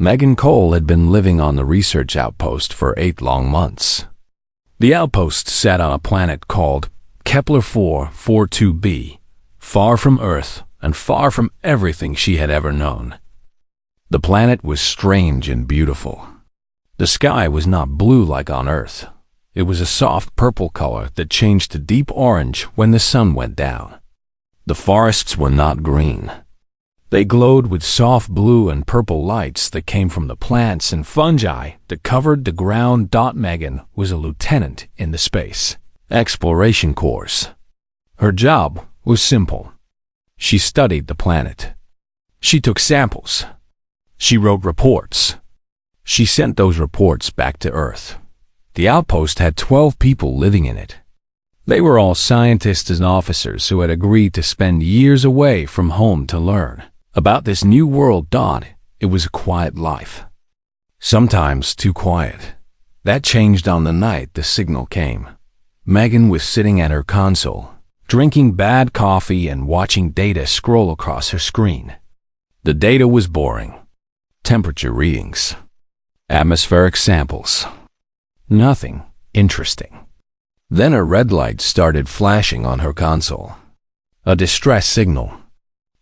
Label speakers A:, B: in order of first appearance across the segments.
A: Megan Cole had been living on the research outpost for 8 long months. The outpost sat on a planet called Kepler 442b, far from Earth and far from everything she had ever known. The planet was strange and beautiful. The sky was not blue like on Earth. It was a soft purple color that changed to deep orange when the sun went down. The forests were not green. They glowed with soft blue and purple lights that came from the plants and fungi that covered the ground. Megan was a lieutenant in the Space Exploration Corps. Her job was simple. She studied the planet. She took samples. She wrote reports. She sent those reports back to Earth. The outpost had 12 people living in it. They were all scientists and officers who had agreed to spend years away from home to learn about this new world. It was a quiet life. Sometimes too quiet. That changed on the night the signal came. Megan was sitting at her console, drinking bad coffee and watching data scroll across her screen. The data was boring. Temperature readings. Atmospheric samples. Nothing interesting. Then a red light started flashing on her console. A distress signal.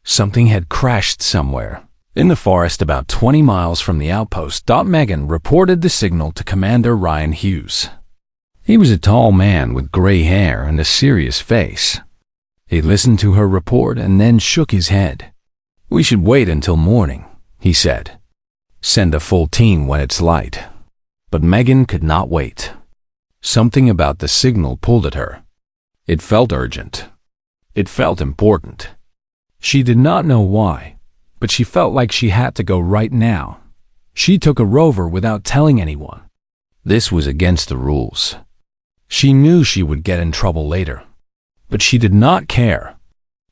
A: Something had crashed somewhere in the forest about 20 miles from the outpost. Megan reported the signal to Commander Ryan Hughes. He was a tall man with gray hair and a serious face. He listened to her report and then shook his head. "We should wait until morning," he said. "Send a full team when it's light." But Megan could not wait. Something about the signal pulled at her. It felt urgent. It felt important. She did not know why, but she felt like she had to go right now. She took a rover without telling anyone. This was against the rules. She knew she would get in trouble later, but she did not care.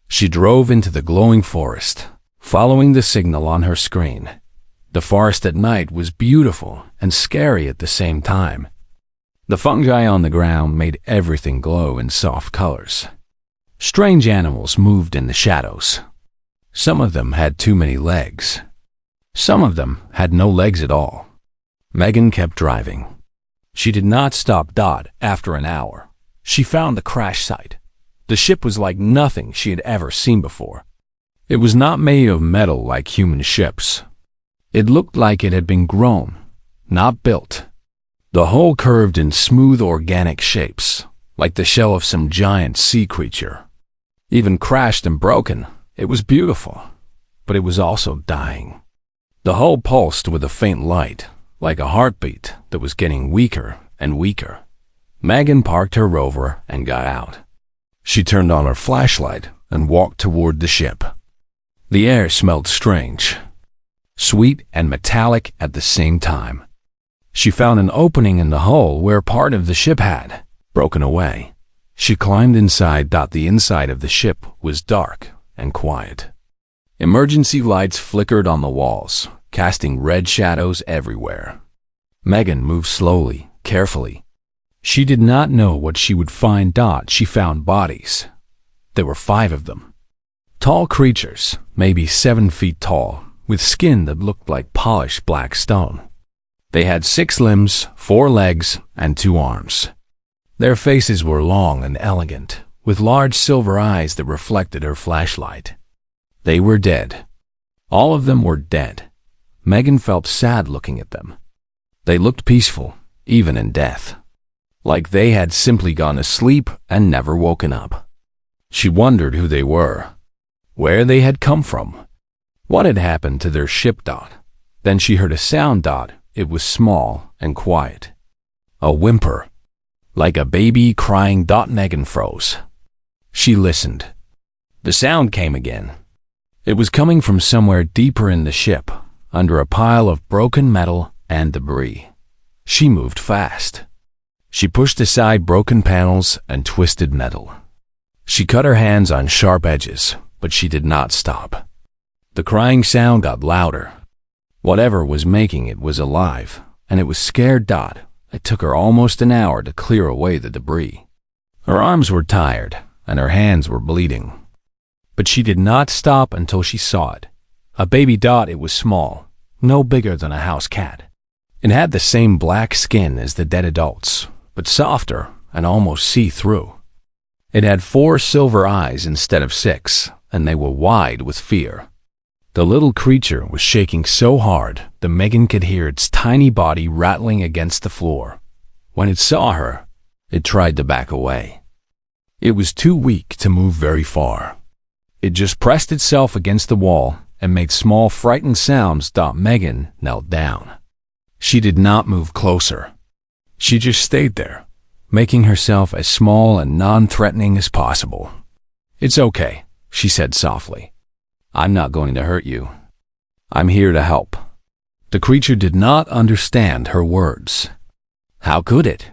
A: She drove into the glowing forest, following the signal on her screen. The forest at night was beautiful and scary at the same time. The fungi on the ground made everything glow in soft colors. Strange animals moved in the shadows. Some of them had too many legs. Some of them had no legs at all. Megan kept driving. She did not stop. After an hour, she found the crash site. The ship was like nothing she had ever seen before. It was not made of metal like human ships. It looked like it had been grown, not built. The hull curved in smooth organic shapes, like the shell of some giant sea creature. Even crashed and broken, it was beautiful, but it was also dying. The hull pulsed with a faint light, like a heartbeat that was getting weaker and weaker. Megan parked her rover and got out. She turned on her flashlight and walked toward the ship. The air smelled strange, sweet and metallic at the same time. She found an opening in the hull where part of the ship had broken away. She climbed inside. The inside of the ship was dark and quiet. Emergency lights flickered on the walls, casting red shadows everywhere. Megan moved slowly, carefully. She did not know what she would find. She found bodies. There were 5 of them. Tall creatures, maybe 7 feet tall, with skin that looked like polished black stone. They had 6 limbs, 4 legs, and 2 arms. Their faces were long and elegant, with large silver eyes that reflected her flashlight. They were dead. All of them were dead. Megan felt sad looking at them. They looked peaceful, even in death, like they had simply gone to sleep and never woken up. She wondered who they were, where they had come from, what had happened to their ship. Then she heard a sound. It was small and quiet. A whimper, like a baby crying. Megan froze. She listened. The sound came again. It was coming from somewhere deeper in the ship, under a pile of broken metal and debris. She moved fast. She pushed aside broken panels and twisted metal. She cut her hands on sharp edges, but she did not stop. The crying sound got louder. Whatever was making it was alive, and it was scared. It took her almost an hour to clear away the debris. Her arms were tired, and her hands were bleeding. But she did not stop until she saw it. A baby. It was small, no bigger than a house cat. It had the same black skin as the dead adults, but softer and almost see-through. It had 4 silver eyes instead of 6, and they were wide with fear. The little creature was shaking so hard that Megan could hear its tiny body rattling against the floor. When it saw her, it tried to back away. It was too weak to move very far. It just pressed itself against the wall and made small frightened sounds. Megan knelt down. She did not move closer. She just stayed there, making herself as small and non-threatening as possible. "It's okay," she said softly. "I'm not going to hurt you. I'm here to help." The creature did not understand her words. How could it?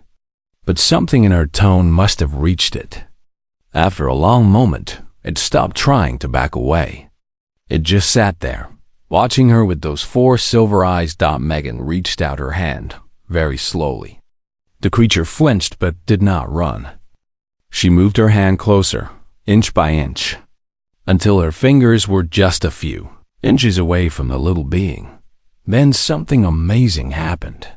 A: But something in her tone must have reached it. After a long moment, it stopped trying to back away. It just sat there, watching her with those 4 silver eyes. Megan reached out her hand, very slowly. The creature flinched but did not run. She moved her hand closer, inch by inch, until her fingers were just a few inches away from the little being. Then something amazing happened.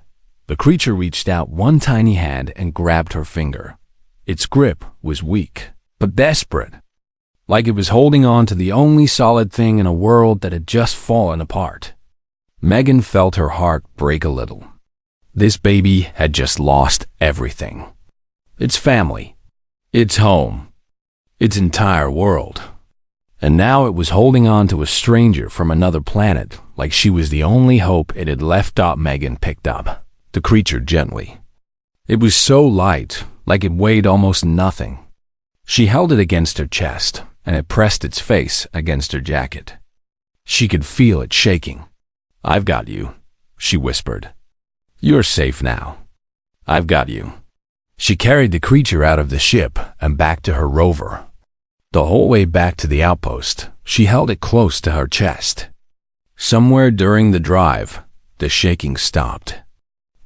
A: The creature reached out one tiny hand and grabbed her finger. Its grip was weak, but desperate, like it was holding on to the only solid thing in a world that had just fallen apart. Megan felt her heart break a little. This baby had just lost everything. Its family, its home, its entire world. And now it was holding on to a stranger from another planet like she was the only hope it had left. Megan picked up the creature gently. It was so light, like it weighed almost nothing. She held it against her chest, and it pressed its face against her jacket. She could feel it shaking. "I've got you," she whispered. "You're safe now. I've got you." She carried the creature out of the ship and back to her rover. The whole way back to the outpost, she held it close to her chest. Somewhere during the drive, the shaking stopped.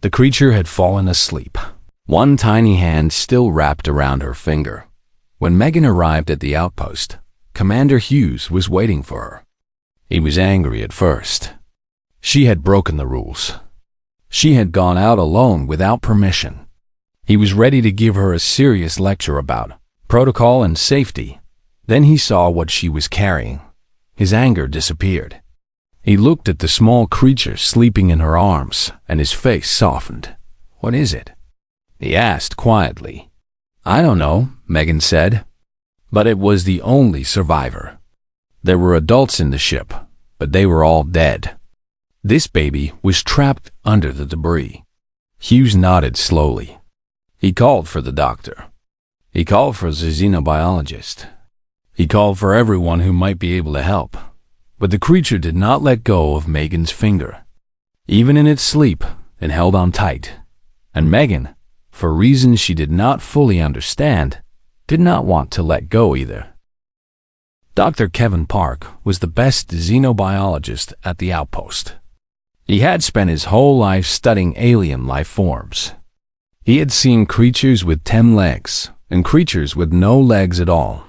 A: The creature had fallen asleep, one tiny hand still wrapped around her finger. When Megan arrived at the outpost, Commander Hughes was waiting for her. He was angry at first. She had broken the rules. She had gone out alone without permission. He was ready to give her a serious lecture about protocol and safety. Then he saw what she was carrying. His anger disappeared. He looked at the small creature sleeping in her arms, and his face softened. "What is it?" he asked quietly. "I don't know," Megan said. But it was the only survivor. There were adults in the ship, but they were all dead. This baby was trapped under the debris. Hughes nodded slowly. He called for the doctor. He called for the xenobiologist. He called for everyone who might be able to help. But the creature did not let go of Megan's finger. Even in its sleep, it held on tight. And Megan, for reasons she did not fully understand, did not want to let go either. Dr. Kevin Park was the best xenobiologist at the outpost. He had spent his whole life studying alien life forms. He had seen creatures with 10 legs and creatures with no legs at all.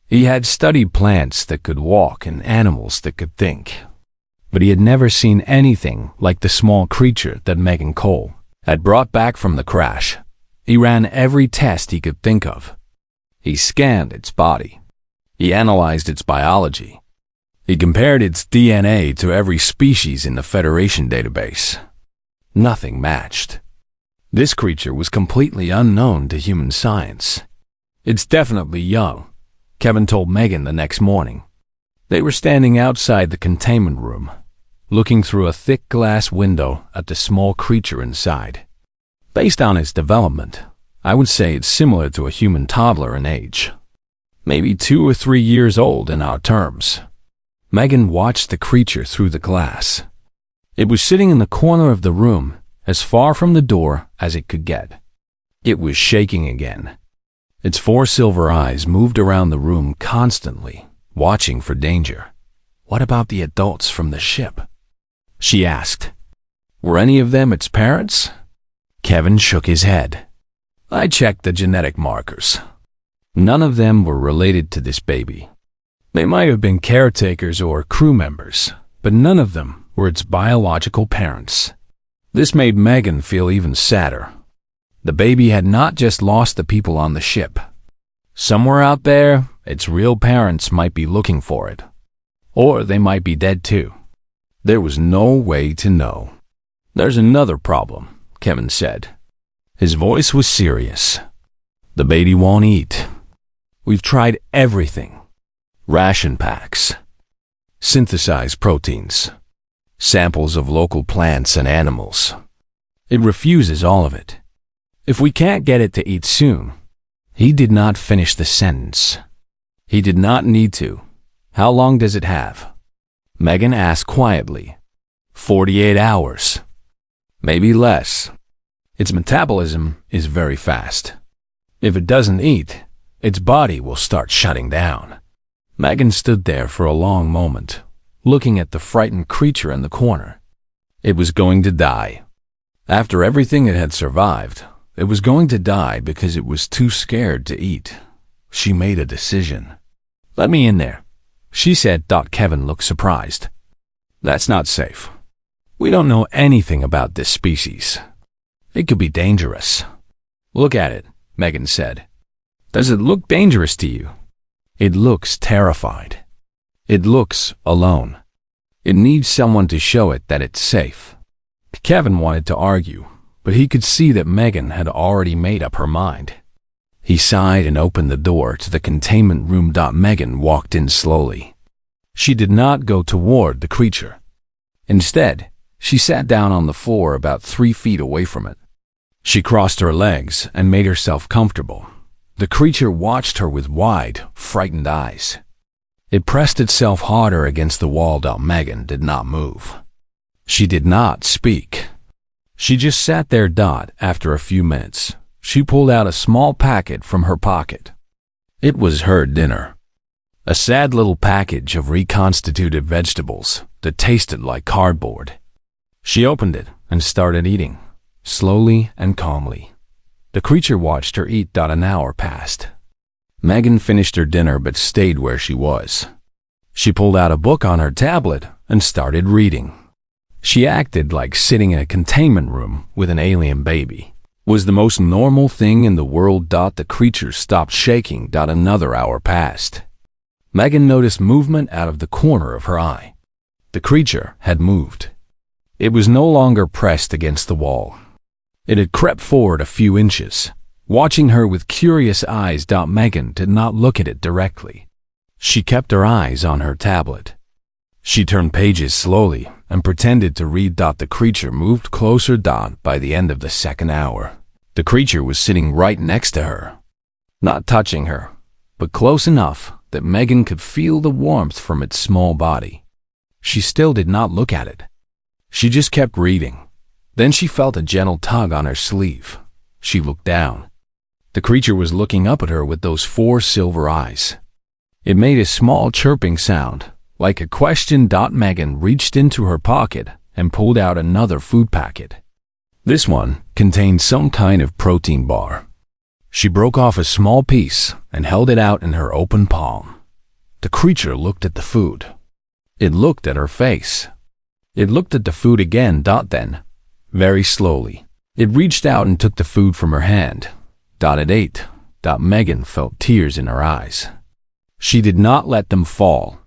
A: He had studied plants that could walk and animals that could think. But he had never seen anything like the small creature that Megan Cole had brought back from the crash. He ran every test he could think of. He scanned its body. He analyzed its biology. He compared its DNA to every species in the Federation database. Nothing matched. This creature was completely unknown to human science. "It's definitely young," Kevin told Megan the next morning. They were standing outside the containment room, looking through a thick glass window at the small creature inside. "Based on its development, I would say it's similar to a human toddler in age. Maybe 2 or 3 years old in our terms." Megan watched the creature through the glass. It was sitting in the corner of the room, as far from the door as it could get. It was shaking again. Its 4 silver eyes moved around the room constantly, watching for danger. "What about the adults from the ship?" she asked. "Were any of them its parents?" Kevin shook his head. "I checked the genetic markers. None of them were related to this baby. They might have been caretakers or crew members, but none of them were its biological parents. This made Megan feel even sadder. The baby had not just lost the people on the ship. Somewhere out there, its real parents might be looking for it. Or they might be dead too. There was no way to know. "There's another problem," Kevin said. His voice was serious. "The baby won't eat. We've tried everything. Ration packs, synthesized proteins, samples of local plants and animals. It refuses all of it. If we can't get it to eat soon." He did not finish the sentence. "He did not need to. How long does it have?" Megan asked quietly. 48 hours. Maybe less. Its metabolism is very fast. If it doesn't eat, its body will start shutting down." Megan stood there for a long moment, looking at the frightened creature in the corner. It was going to die. After everything it had survived, it was going to die because it was too scared to eat. She made a decision. "Let me in there," she said. Kevin looked surprised. "That's not safe. We don't know anything about this species. It could be dangerous." "Look at it," Megan said. "Does it look dangerous to you?" "It looks terrified. It looks alone. It needs someone to show it that it's safe." Kevin wanted to argue, but he could see that Megan had already made up her mind. He sighed and opened the door to the containment room. Megan walked in slowly. She did not go toward the creature. Instead, she sat down on the floor about 3 feet away from it. She crossed her legs and made herself comfortable. The creature watched her with wide, frightened eyes. It pressed itself harder against the wall. Megan did not move. She did not speak. She just sat there. After a few minutes, she pulled out a small packet from her pocket. It was her dinner. A sad little package of reconstituted vegetables that tasted like cardboard. She opened it and started eating, slowly and calmly. The creature watched her eat. An hour passed. Megan finished her dinner but stayed where she was. She pulled out a book on her tablet and started reading. She acted like sitting in a containment room with an alien baby. Was the most normal thing in the world. The creature stopped shaking. Another hour passed. Megan noticed movement out of the corner of her eye. The creature had moved. It was no longer pressed against the wall. It had crept forward a few inches, watching her with curious eyes. Megan did not look at it directly. She kept her eyes on her tablet. She turned pages slowly and pretended to read. The creature moved closer. By the end of the second hour, the creature was sitting right next to her, not touching her, but close enough that Megan could feel the warmth from its small body. She still did not look at it. She just kept reading. Then she felt a gentle tug on her sleeve. She looked down. The creature was looking up at her with those 4 silver eyes. It made a small chirping sound, like a question. Megan reached into her pocket and pulled out another food packet. This one contained some kind of protein bar. She broke off a small piece and held it out in her open palm. The creature looked at the food. It looked at her face. It looked at the food again. Then, very slowly, it reached out and took the food from her hand. It ate. Megan felt tears in her eyes. She did not let them fall.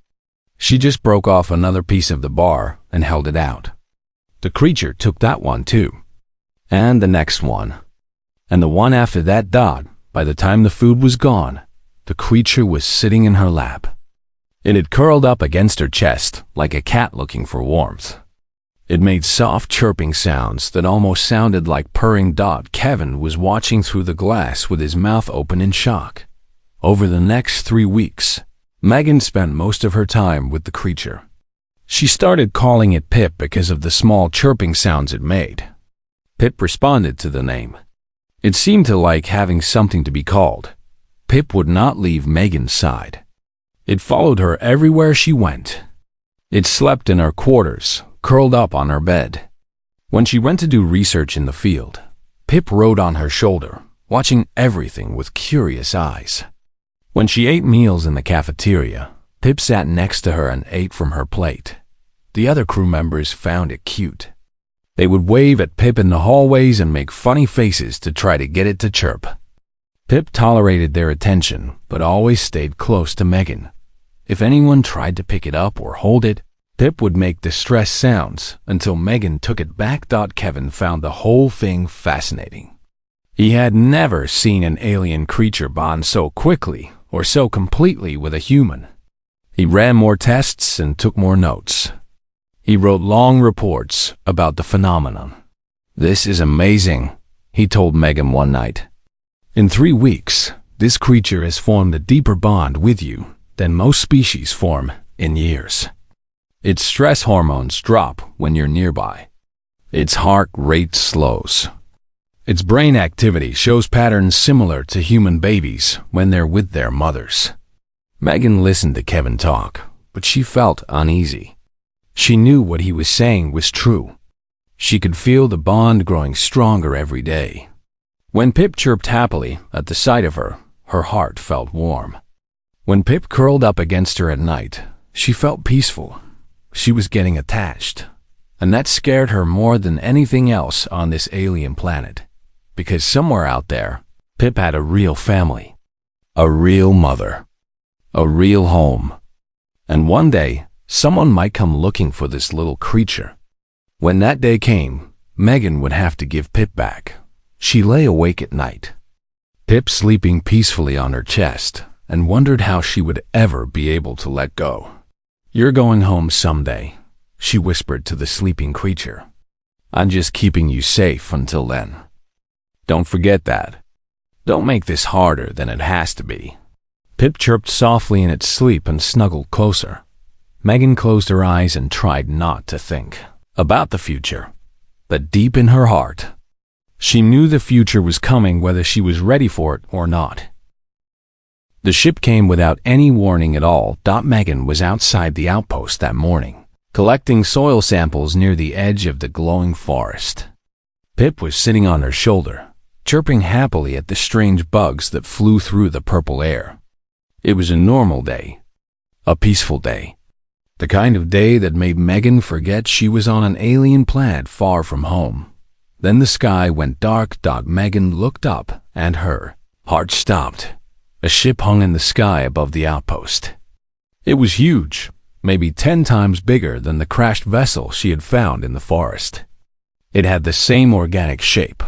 A: She just broke off another piece of the bar and held it out. The creature took that one too. And the next one. And the one after that. By the time the food was gone, the creature was sitting in her lap. It had curled up against her chest like a cat looking for warmth. It made soft chirping sounds that almost sounded like purring. Kevin was watching through the glass with his mouth open in shock. Over the next 3 weeks, Megan spent most of her time with the creature. She started calling it Pip because of the small chirping sounds it made. Pip responded to the name. It seemed to like having something to be called. Pip would not leave Megan's side. It followed her everywhere she went. It slept in her quarters, curled up on her bed. When she went to do research in the field, Pip rode on her shoulder, watching everything with curious eyes. When she ate meals in the cafeteria, Pip sat next to her and ate from her plate. the other crew members found it cute. They would wave at Pip in the hallways and make funny faces to try to get it to chirp. Pip tolerated their attention, but always stayed close to Megan. If anyone tried to pick it up or hold it, Pip would make distressed sounds until Megan took it back. Kevin found the whole thing fascinating. He had never seen an alien creature bond so quickly or so completely with a human. He ran more tests and took more notes. He wrote long reports about the phenomenon. "This is amazing," he told Megan one night. "In 3 weeks, this creature has formed a deeper bond with you than most species form in years. Its stress hormones drop when you're nearby. Its heart rate slows. Its brain activity shows patterns similar to human babies when they're with their mothers." Megan listened to Kevin talk, but she felt uneasy. She knew what he was saying was true. She could feel the bond growing stronger every day. When Pip chirped happily at the sight of her, her heart felt warm. When Pip curled up against her at night, she felt peaceful. She was getting attached, and that scared her more than anything else on this alien planet, because somewhere out there, Pip had a real family, a real mother, a real home. And one day, someone might come looking for this little creature. When that day came, Megan would have to give Pip back. She lay awake at night, Pip sleeping peacefully on her chest, and wondered how she would ever be able to let go. "You're going home someday," she whispered to the sleeping creature. "I'm just keeping you safe until then. Don't forget that. Don't make this harder than it has to be." Pip chirped softly in its sleep and snuggled closer. Megan closed her eyes and tried not to think about the future. But deep in her heart, she knew the future was coming whether she was ready for it or not. The ship came without any warning at all. Megan was outside the outpost that morning, collecting soil samples near the edge of the glowing forest. Pip was sitting on her shoulder, chirping happily at the strange bugs that flew through the purple air. It was a normal day, a peaceful day, the kind of day that made Megan forget she was on an alien planet far from home. Then the sky went dark. Megan looked up, and her heart stopped. A ship hung in the sky above the outpost. It was huge, maybe 10 times bigger than the crashed vessel she had found in the forest. It had the same organic shape,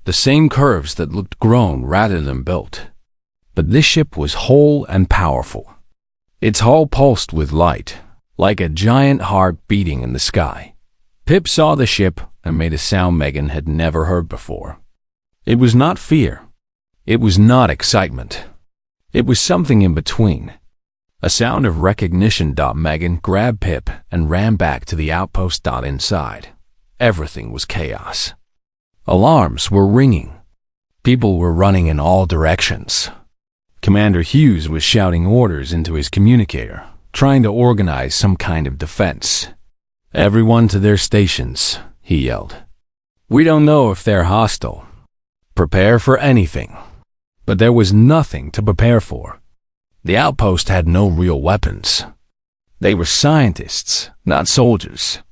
A: the same curves that looked grown rather than built. But this ship was whole and powerful. Its hull pulsed with light, like a giant heart beating in the sky. Pip saw the ship and made a sound Megan had never heard before. It was not fear. It was not excitement. It was something in between. A sound of recognition. Megan grabbed Pip and ran back to the outpost. Inside, everything was chaos. Alarms were ringing. People were running in all directions. Commander Hughes was shouting orders into his communicator, trying to organize some kind of defense. "Everyone to their stations," he yelled. "We don't know if they're hostile. Prepare for anything." But there was nothing to prepare for. The outpost had no real weapons. They were scientists, not soldiers.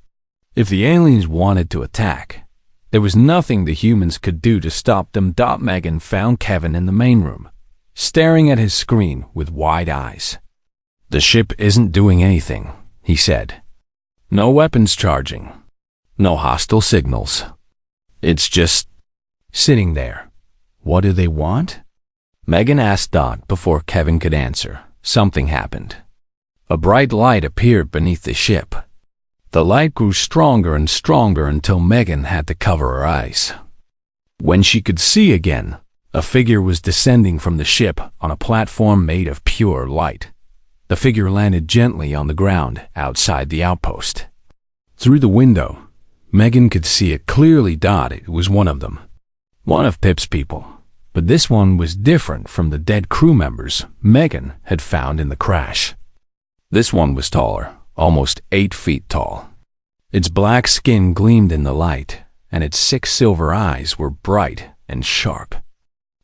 A: If the aliens wanted to attack, there was nothing the humans could do to stop them. Megan found Kevin in the main room, staring at his screen with wide eyes. "The ship isn't doing anything," he said. "No weapons charging. No hostile signals. It's just sitting there." "What do they want?" Megan asked. Before Kevin could answer, something happened. A bright light appeared beneath the ship. The light grew stronger and stronger until Megan had to cover her eyes. When she could see again, a figure was descending from the ship on a platform made of pure light. The figure landed gently on the ground outside the outpost. Through the window, Megan could see it clearly. It was one of them, one of Pip's people. But this one was different from the dead crew members Megan had found in the crash. This one was taller, almost 8 feet tall. Its black skin gleamed in the light, and its 6 silver eyes were bright and sharp.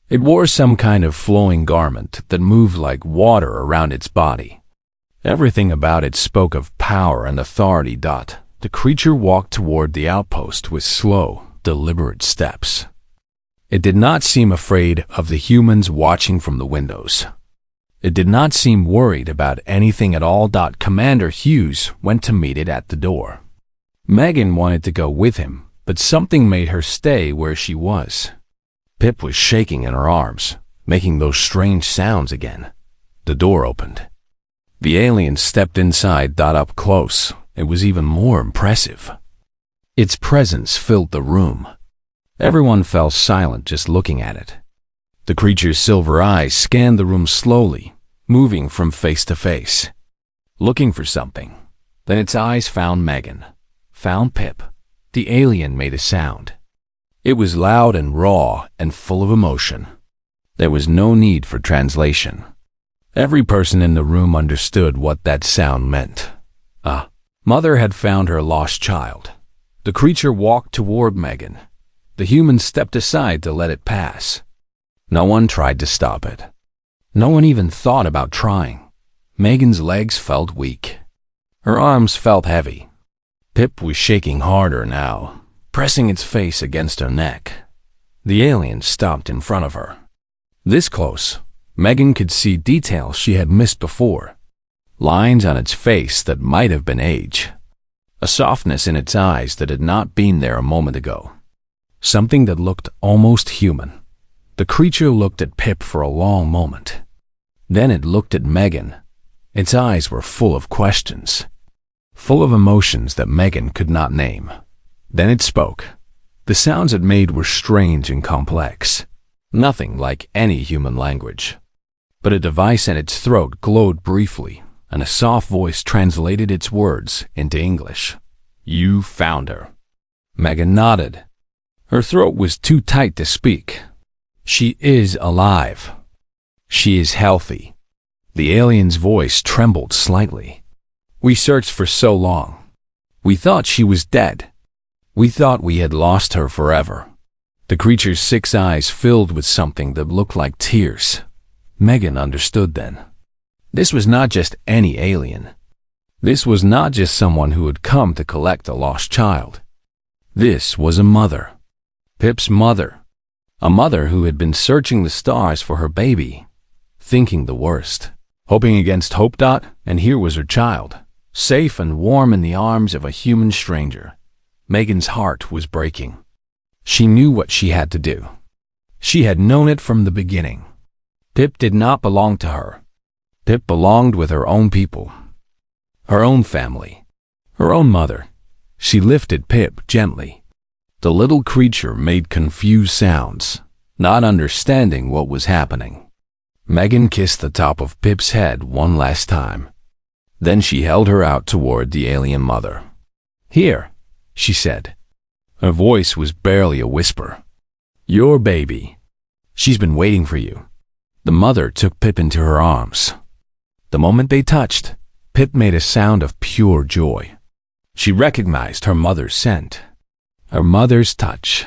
A: It wore some kind of flowing garment that moved like water around its body. Everything about it spoke of power and authority. The creature walked toward the outpost with slow, deliberate steps. It did not seem afraid of the humans watching from the windows. It did not seem worried about anything at all. Commander Hughes went to meet it at the door. Megan wanted to go with him, but something made her stay where she was. Pip was shaking in her arms, making those strange sounds again. The door opened. The alien stepped inside. Up close, it was even more impressive. Its presence filled the room. Everyone fell silent just looking at it. The creature's silver eyes scanned the room slowly, moving from face to face, looking for something. Then its eyes found Megan, found Pip. The alien made a sound. It was loud and raw and full of emotion. There was no need for translation. Every person in the room understood what that sound meant. A mother had found her lost child. The creature walked toward Megan. The humans stepped aside to let it pass. No one tried to stop it. No one even thought about trying. Megan's legs felt weak. Her arms felt heavy. Pip was shaking harder now, pressing its face against her neck. The alien stopped in front of her. This close, Megan could see details she had missed before. Lines on its face that might have been age. A softness in its eyes that had not been there a moment ago. Something that looked almost human. The creature looked at Pip for a long moment. Then it looked at Megan. Its eyes were full of questions, full of emotions that Megan could not name. Then it spoke. The sounds it made were strange and complex. Nothing like any human language. But a device in its throat glowed briefly, and a soft voice translated its words into English. "You found her." Megan nodded. Her throat was too tight to speak. "She is alive. She is healthy." The alien's voice trembled slightly. "We searched for so long. We thought she was dead. We thought we had lost her forever." The creature's 6 eyes filled with something that looked like tears. Megan understood then. This was not just any alien. This was not just someone who had come to collect a lost child. This was a mother. Pip's mother. A mother who had been searching the stars for her baby, thinking the worst, hoping against hope. And here was her child, safe and warm in the arms of a human stranger. Megan's heart was breaking. She knew what she had to do. She had known it from the beginning. Pip did not belong to her. Pip belonged with her own people, her own family, her own mother. She lifted Pip gently. The little creature made confused sounds, not understanding what was happening. Megan kissed the top of Pip's head one last time. Then she held her out toward the alien mother. "Here," she said. Her voice was barely a whisper. "Your baby. She's been waiting for you." The mother took Pip into her arms. The moment they touched, Pip made a sound of pure joy. She recognized her mother's scent, her mother's touch.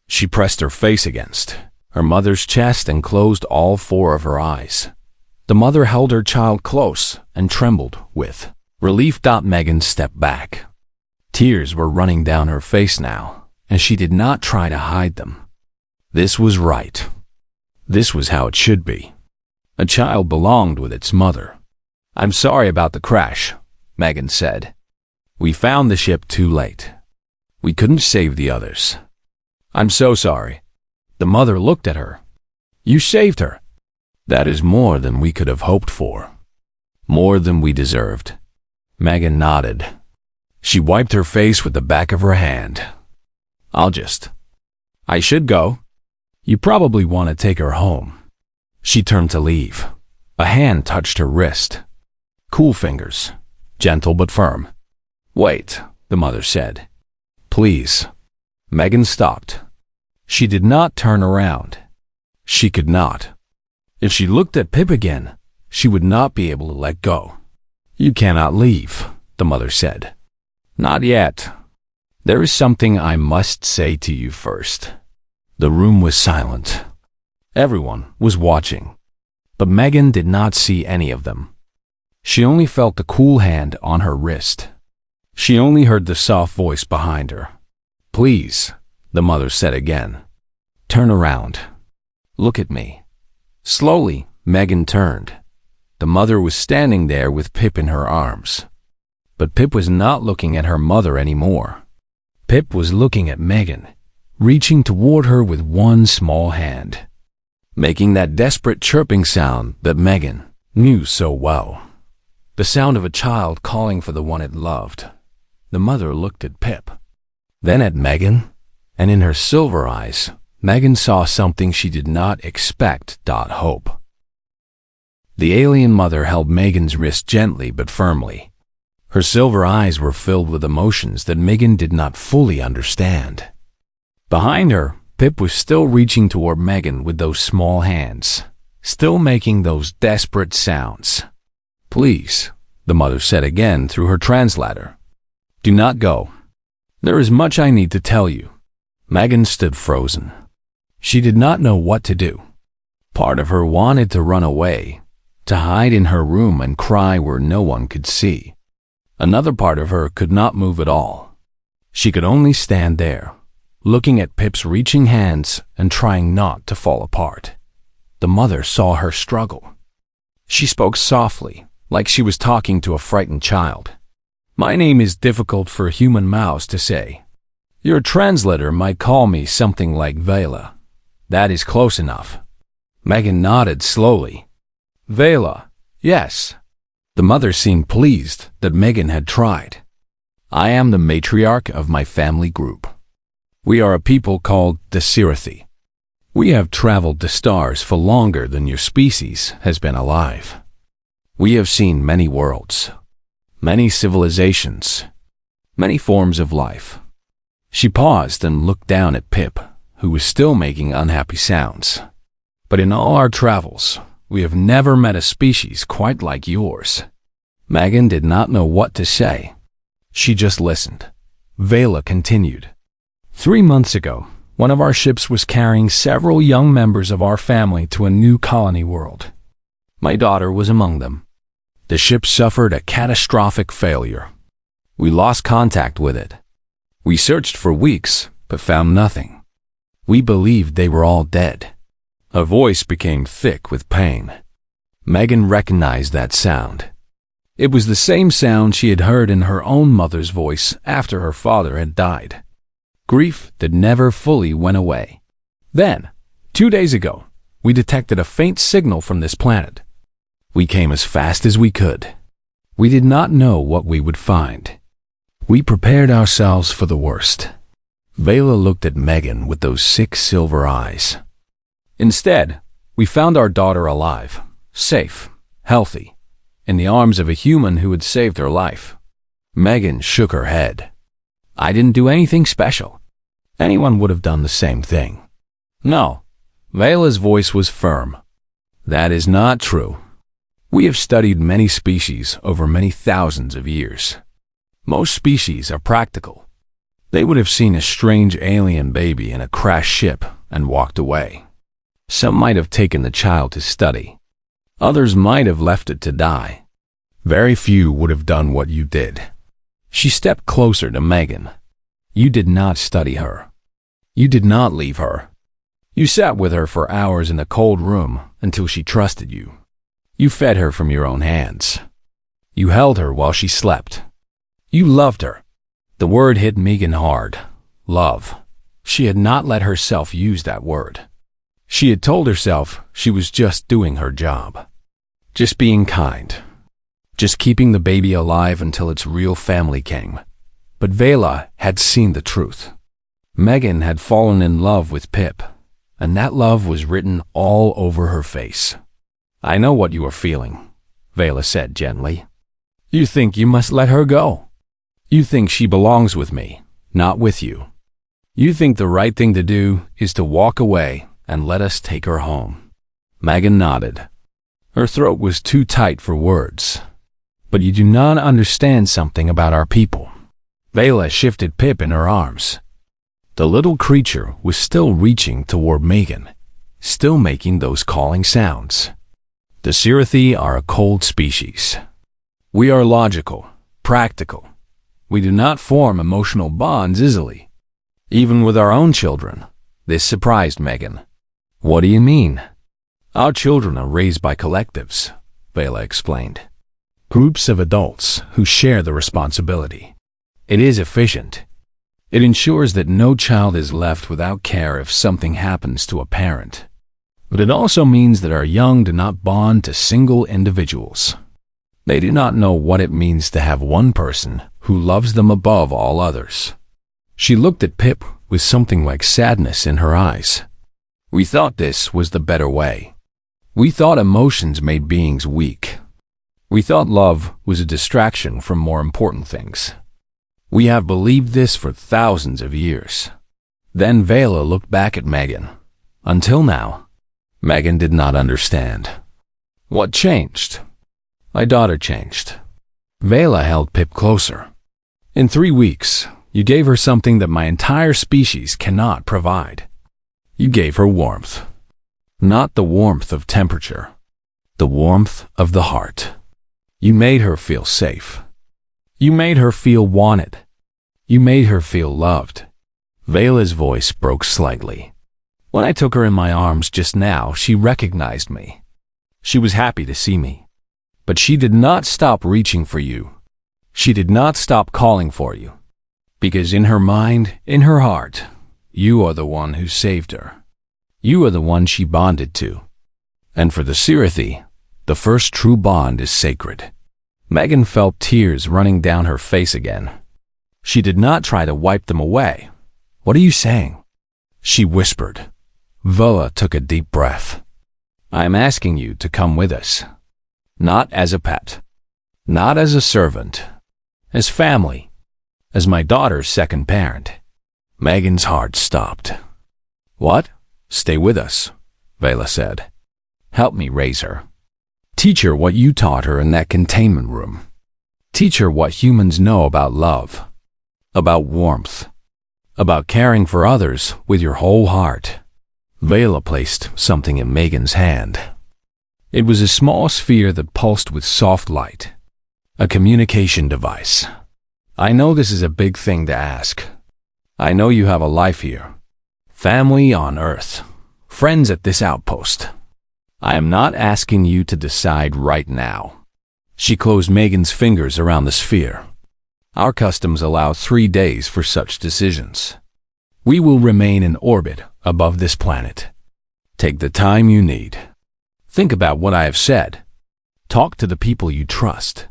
A: She pressed her face against her mother's chest and closed all 4 of her eyes. The mother held her child close and trembled with relief. Megan stepped back. Tears were running down her face now, and she did not try to hide them. This was right. This was how it should be. A child belonged with its mother. "I'm sorry about the crash," Megan said. "We found the ship too late. We couldn't save the others." "I'm so sorry." The mother looked at her. "You saved her." "That is more than we could have hoped for. More than we deserved." Megan nodded. She wiped her face with the back of her hand. I should go. You probably want to take her home." She turned to leave. A hand touched her wrist. Cool fingers, gentle but firm. "Wait," the mother said. "Please." Megan stopped. She did not turn around. She could not. If she looked at Pip again, she would not be able to let go. "You cannot leave," the mother said. "Not yet. There is something I must say to you first." The room was silent. Everyone was watching, but Megan did not see any of them. She only felt the cool hand on her wrist. She only heard the soft voice behind her. "Please," the mother said again. "Turn around. Look at me." Slowly, Megan turned. The mother was standing there with Pip in her arms. But Pip was not looking at her mother anymore. Pip was looking at Megan, reaching toward her with one small hand, making that desperate chirping sound that Megan knew so well. The sound of a child calling for the one it loved. The mother looked at Pip, then at Megan, and in her silver eyes, Megan saw something she did not expect. Hope. The alien mother held Megan's wrist gently but firmly. Her silver eyes were filled with emotions that Megan did not fully understand. Behind her, Pip was still reaching toward Megan with those small hands, still making those desperate sounds. "Please," the mother said again through her translator. "Do not go. There is much I need to tell you." Megan stood frozen. She did not know what to do. Part of her wanted to run away, to hide in her room and cry where no one could see. Another part of her could not move at all. She could only stand there, looking at Pip's reaching hands and trying not to fall apart. The mother saw her struggle. She spoke softly, like she was talking to a frightened child. "My name is difficult for a human mouse to say. Your translator might call me something like Vela. That is close enough." Megan nodded slowly. "Vela, yes." The mother seemed pleased that Megan had tried. "I am the matriarch of my family group. We are a people called the Sirathi. We have traveled the stars for longer than your species has been alive. We have seen many worlds, many civilizations, many forms of life." She paused and looked down at Pip, who was still making unhappy sounds. "But in all our travels, we have never met a species quite like yours." Megan did not know what to say. She just listened. Vela continued. 3 months ago, one of our ships was carrying several young members of our family to a new colony world. My daughter was among them. The ship suffered a catastrophic failure. We lost contact with it. We searched for weeks, but found nothing. We believed they were all dead." Her voice became thick with pain. Megan recognized that sound. It was the same sound she had heard in her own mother's voice after her father had died. Grief that never fully went away. Then, 2 days ago, we detected a faint signal from this planet. We came as fast as we could. We did not know what we would find. We prepared ourselves for the worst. Vela looked at Megan with those sick silver eyes. "Instead, we found our daughter alive, safe, healthy, in the arms of a human who had saved her life." Megan shook her head. "I didn't do anything special. Anyone would have done the same thing." "No." Vela's voice was firm. "That is not true. We have studied many species over many thousands of years. Most species are practical. They would have seen a strange alien baby in a crashed ship and walked away. Some might have taken the child to study. Others might have left it to die. Very few would have done what you did." She stepped closer to Megan. "You did not study her. You did not leave her. You sat with her for hours in a cold room until she trusted you. You fed her from your own hands. You held her while she slept. You loved her." The word hit Megan hard. Love. She had not let herself use that word. She had told herself she was just doing her job. Just being kind. Just keeping the baby alive until its real family came. But Vela had seen the truth. Megan had fallen in love with Pip, and that love was written all over her face. "I know what you are feeling," Vela said gently. "You think you must let her go. You think she belongs with me, not with you. You think the right thing to do is to walk away and let us take her home." Megan nodded. Her throat was too tight for words. "But you do not understand something about our people." Vela shifted Pip in her arms. The little creature was still reaching toward Megan, still making those calling sounds. "The Sirathi are a cold species. We are logical, practical. We do not form emotional bonds easily. Even with our own children. This surprised Megan. What do you mean? Our children are raised by collectives, Vela explained. Groups of adults who share the responsibility. It is efficient. It ensures that no child is left without care if something happens to a parent. But it also means that our young do not bond to single individuals. They do not know what it means to have one person who loves them above all others. She looked at Pip with something like sadness in her eyes. We thought this was the better way. We thought emotions made beings weak. We thought love was a distraction from more important things. We have believed this for thousands of years. Then Vela looked back at Megan. Until now, Megan did not understand. What changed? My daughter changed. Vela held Pip closer. In 3 weeks, you gave her something that my entire species cannot provide. You gave her warmth. Not the warmth of temperature. The warmth of the heart. You made her feel safe. You made her feel wanted. You made her feel loved. Vela's voice broke slightly. When I took her in my arms just now, she recognized me. She was happy to see me. But she did not stop reaching for you. She did not stop calling for you. Because in her mind, in her heart, you are the one who saved her. You are the one she bonded to. And for the Sirathi, the first true bond is sacred. Megan felt tears running down her face again. She did not try to wipe them away. What are you saying? She whispered. Vela took a deep breath. I am asking you to come with us. Not as a pet. Not as a servant. As family. As my daughter's second parent. Megan's heart stopped. What? Stay with us, Vela said. Help me raise her. Teach her what you taught her in that containment room. Teach her what humans know about love. About warmth. About caring for others with your whole heart. Vela placed something in Megan's hand. It was a small sphere that pulsed with soft light. A communication device. I know this is a big thing to ask. I know you have a life here. Family on Earth. Friends at this outpost. I am not asking you to decide right now. She closed Megan's fingers around the sphere. Our customs allow 3 days for such decisions. We will remain in orbit above this planet. Take the time you need. Think about what I have said. Talk to the people you trust.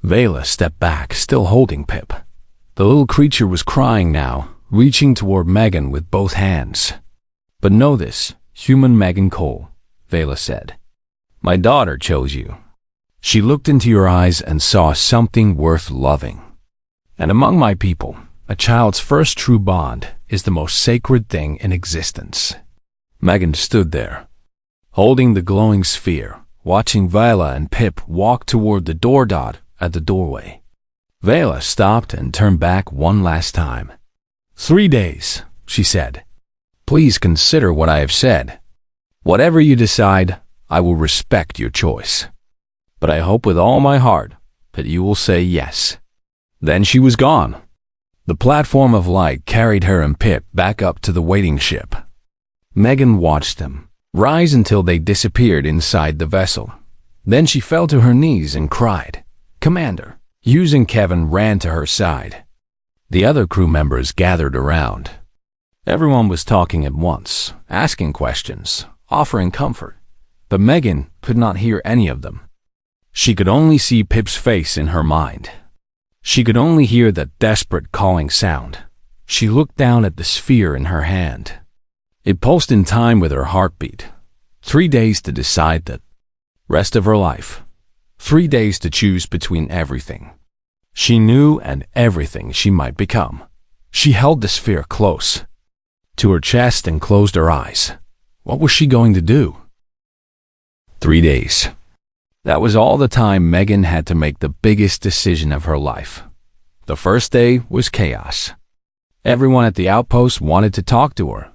A: Vela stepped back, still holding Pip. The little creature was crying now, reaching toward Megan with both hands. But know this, human Megan Cole, Vela said. My daughter chose you. She looked into your eyes and saw something worth loving. And among my people, a child's first true bond is the most sacred thing in existence. Megan stood there, holding the glowing sphere, watching Vela and Pip walk toward the door dot at the doorway. Vela stopped and turned back one last time. 3 days, she said. Please consider what I have said. Whatever you decide, I will respect your choice. But I hope with all my heart that you will say yes. Then she was gone. The platform of light carried her and Pip back up to the waiting ship. Megan watched them rise until they disappeared inside the vessel. Then she fell to her knees and cried. Commander, Hughes and Kevin ran to her side. The other crew members gathered around. Everyone was talking at once, asking questions, offering comfort. But Megan could not hear any of them. She could only see Pip's face in her mind. She could only hear that desperate calling sound. She looked down at the sphere in her hand. It pulsed in time with her heartbeat. 3 days to decide the rest of her life. 3 days to choose between everything she knew and everything she might become. She held the sphere close to her chest and closed her eyes. What was she going to do? 3 days. That was all the time Megan had to make the biggest decision of her life. The first day was chaos. Everyone at the outpost wanted to talk to her.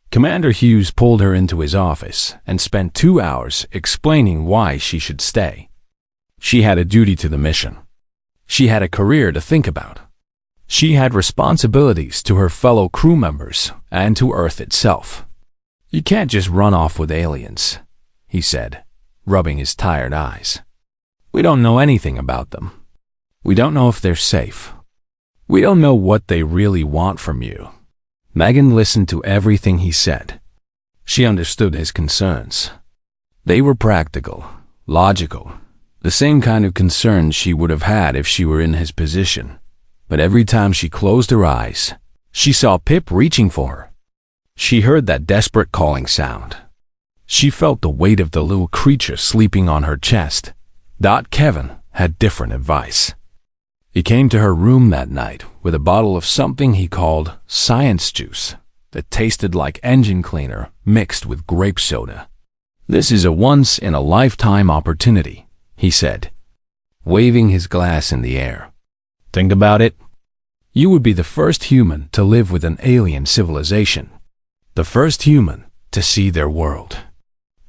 A: Commander Hughes pulled her into his office and spent 2 hours explaining why she should stay. She had a duty to the mission. She had a career to think about. She had responsibilities to her fellow crew members and to Earth itself. "You can't just run off with aliens," he said, rubbing his tired eyes. "We don't know anything about them. We don't know if they're safe. We don't know what they really want from you." Megan listened to everything he said. She understood his concerns. They were practical, logical, the same kind of concerns she would have had if she were in his position. But every time she closed her eyes, she saw Pip reaching for her. She heard that desperate calling sound. She felt the weight of the little creature sleeping on her chest. Kevin had different advice. He came to her room that night with a bottle of something he called science juice that tasted like engine cleaner mixed with grape soda. "This is a once-in-a-lifetime opportunity," he said, waving his glass in the air. "Think about it. You would be the first human to live with an alien civilization, the first human to see their world,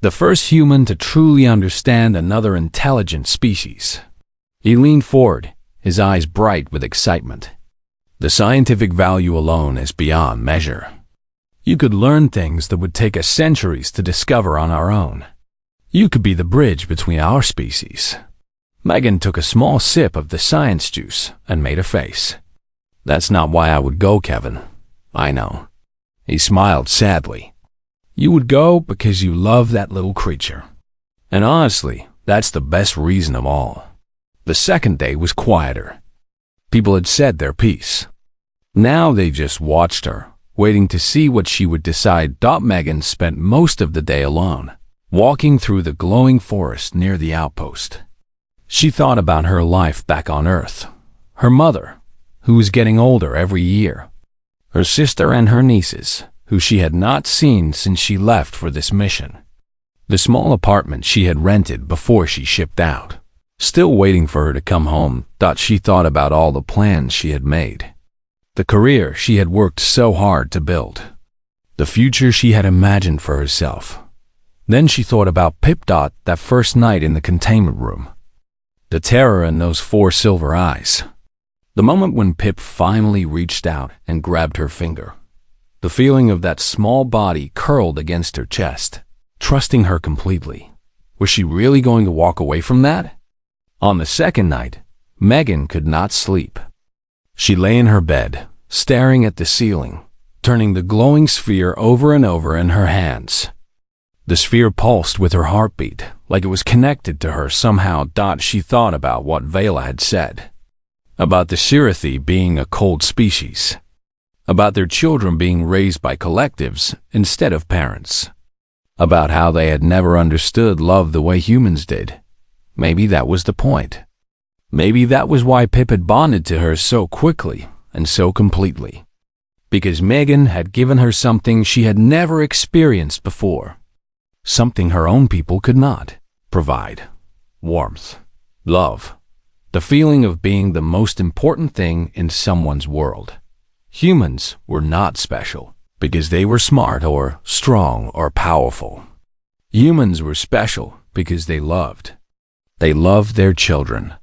A: the first human to truly understand another intelligent species." He leaned forward, his eyes bright with excitement. "The scientific value alone is beyond measure. You could learn things that would take us centuries to discover on our own. You could be the bridge between our species." Megan took a small sip of the science juice and made a face. "That's not why I would go, Kevin. I know." He smiled sadly. "You would go because you love that little creature. And honestly, that's the best reason of all." The second day was quieter. People had said their piece. Now they just watched her, waiting to see what she would decide. Megan spent most of the day alone, walking through the glowing forest near the outpost. She thought about her life back on Earth, her mother, who was getting older every year, her sister and her nieces, who she had not seen since she left for this mission, the small apartment she had rented before she shipped out, still waiting for her to come home. She thought about all the plans she had made, the career she had worked so hard to build, the future she had imagined for herself. Then she thought about Pip. That first night in the containment room, the terror in those 4 silver eyes, the moment when Pip finally reached out and grabbed her finger, the feeling of that small body curled against her chest, trusting her completely. Was she really going to walk away from that? On the second night, Megan could not sleep. She lay in her bed, staring at the ceiling, turning the glowing sphere over and over in her hands. The sphere pulsed with her heartbeat, like it was connected to her somehow. She thought about what Vela had said, about the Sirathi being a cold species, about their children being raised by collectives instead of parents, about how they had never understood love the way humans did. Maybe that was the point. Maybe that was why Pip had bonded to her so quickly and so completely, because Megan had given her something she had never experienced before. Something her own people could not provide. Warmth, love, the feeling of being the most important thing in someone's world. Humans were not special because they were smart or strong or powerful. Humans were special because they loved. They loved their children.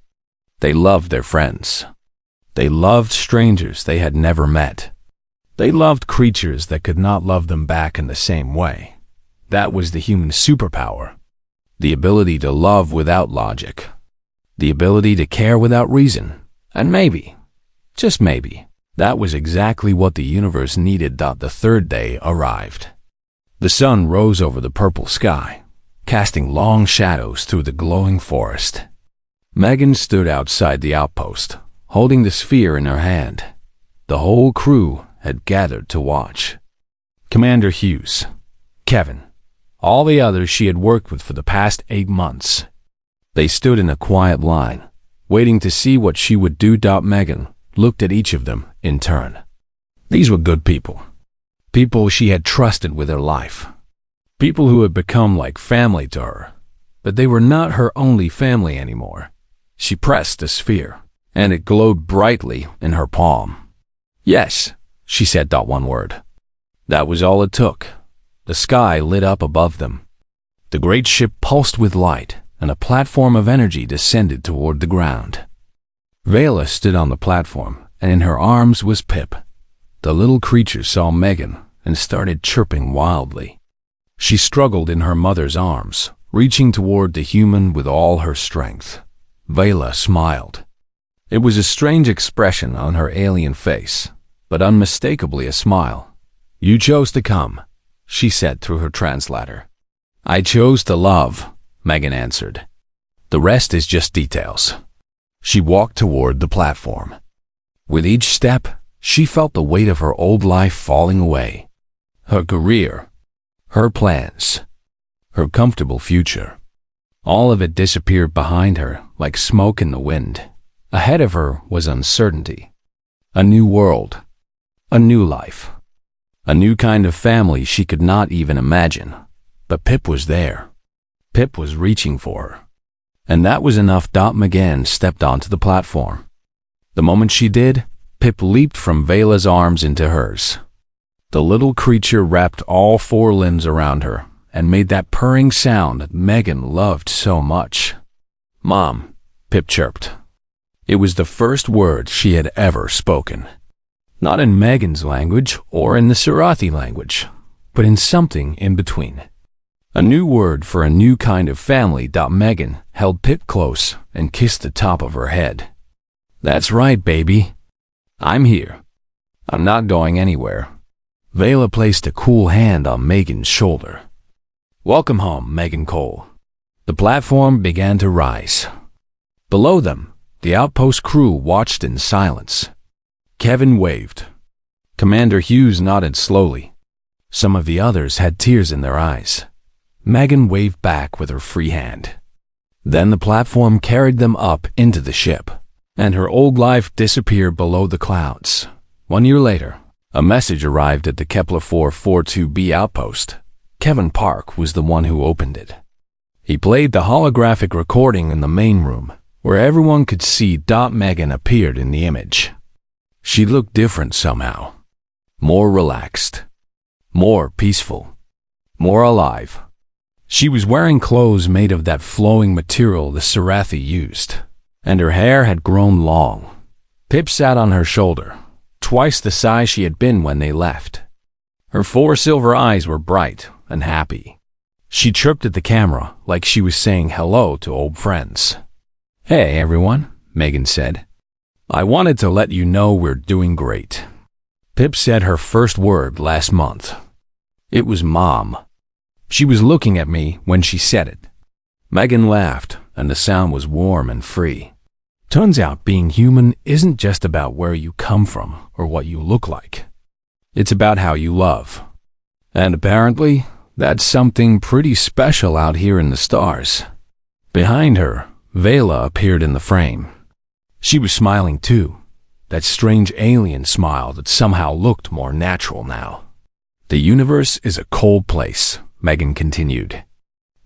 A: They loved their friends. They loved strangers they had never met. They loved creatures that could not love them back in the same way. That was the human superpower. The ability to love without logic. The ability to care without reason. And maybe, just maybe, that was exactly what the universe needed. The third day arrived. The sun rose over the purple sky, casting long shadows through the glowing forest. Megan stood outside the outpost, holding the sphere in her hand. The whole crew had gathered to watch. Commander Hughes, Kevin, all the others she had worked with for the past 8 months. They stood in a quiet line, waiting to see what she would do. Megan looked at each of them in turn. These were good people. People she had trusted with her life. People who had become like family to her. But they were not her only family anymore. She pressed the sphere, and it glowed brightly in her palm. "Yes," she said. One word. That was all it took. The sky lit up above them. The great ship pulsed with light, and a platform of energy descended toward the ground. Vela stood on the platform, and in her arms was Pip. The little creature saw Megan and started chirping wildly. She struggled in her mother's arms, reaching toward the human with all her strength. Vela smiled. It was a strange expression on her alien face, but unmistakably a smile. "You chose to come," she said through her translator. "I chose to love," Megan answered. "The rest is just details." She walked toward the platform. With each step, she felt the weight of her old life falling away. Her career, her plans, her comfortable future. All of it disappeared behind her like smoke in the wind. Ahead of her was uncertainty. A new world. A new life. A new kind of family she could not even imagine. But Pip was there. Pip was reaching for her. And that was enough. Megan stepped onto the platform. The moment she did, Pip leaped from Vela's arms into hers. The little creature wrapped all four limbs around her and made that purring sound that Megan loved so much. "Mom," Pip chirped. It was the first word she had ever spoken. Not in Megan's language or in the Sarathi language, but in something in between. A new word for a new kind of family. Megan held Pip close and kissed the top of her head. "That's right, baby. I'm here. I'm not going anywhere." Vela placed a cool hand on Megan's shoulder. "Welcome home, Megan Cole." The platform began to rise. Below them, the outpost crew watched in silence. Kevin waved. Commander Hughes nodded slowly. Some of the others had tears in their eyes. Megan waved back with her free hand. Then the platform carried them up into the ship, and her old life disappeared below the clouds. 1 year later, a message arrived at the Kepler 442b outpost. Kevin Park was the one who opened it. He played the holographic recording in the main room, where everyone could see. Megan appeared in the image. She looked different somehow. More relaxed. More peaceful. More alive. She was wearing clothes made of that flowing material the Sarathi used, and her hair had grown long. Pip sat on her shoulder, twice the size she had been when they left. Her 4 silver eyes were bright and happy. She chirped at the camera like she was saying hello to old friends. "Hey, everyone," Megan said. "I wanted to let you know we're doing great." Pip said her first word last month. It was Mom. She was looking at me when she said it. Megan laughed, and the sound was warm and free. Turns out being human isn't just about where you come from or what you look like. It's about how you love. And apparently, that's something pretty special out here in the stars. Behind her, Vela appeared in the frame. She was smiling too, that strange alien smile that somehow looked more natural now. "The universe is a cold place," Megan continued.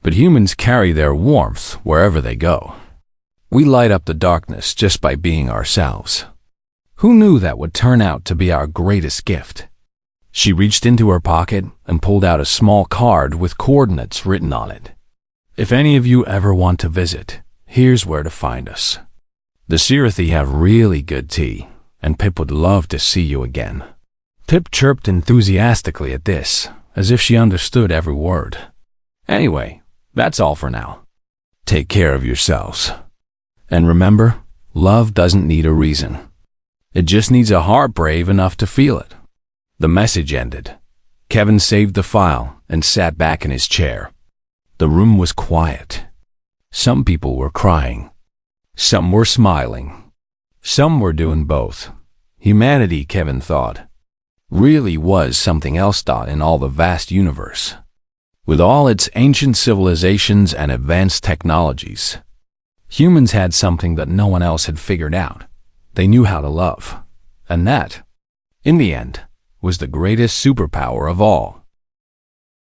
A: "But humans carry their warmth wherever they go. We light up the darkness just by being ourselves. Who knew that would turn out to be our greatest gift?" She reached into her pocket and pulled out a small card with coordinates written on it. "If any of you ever want to visit, here's where to find us. The Sarathi have really good tea, and Pip would love to see you again." Pip chirped enthusiastically at this, as if she understood every word. "Anyway, that's all for now. Take care of yourselves. And remember, love doesn't need a reason. It just needs a heart brave enough to feel it." The message ended. Kevin saved the file and sat back in his chair. The room was quiet. Some people were crying. Some were smiling. Some were doing both. Humanity, Kevin thought, really was something else. In all the vast universe, with all its ancient civilizations and advanced technologies, humans had something that no one else had figured out. They knew how to love. And that, in the end, was the greatest superpower of all.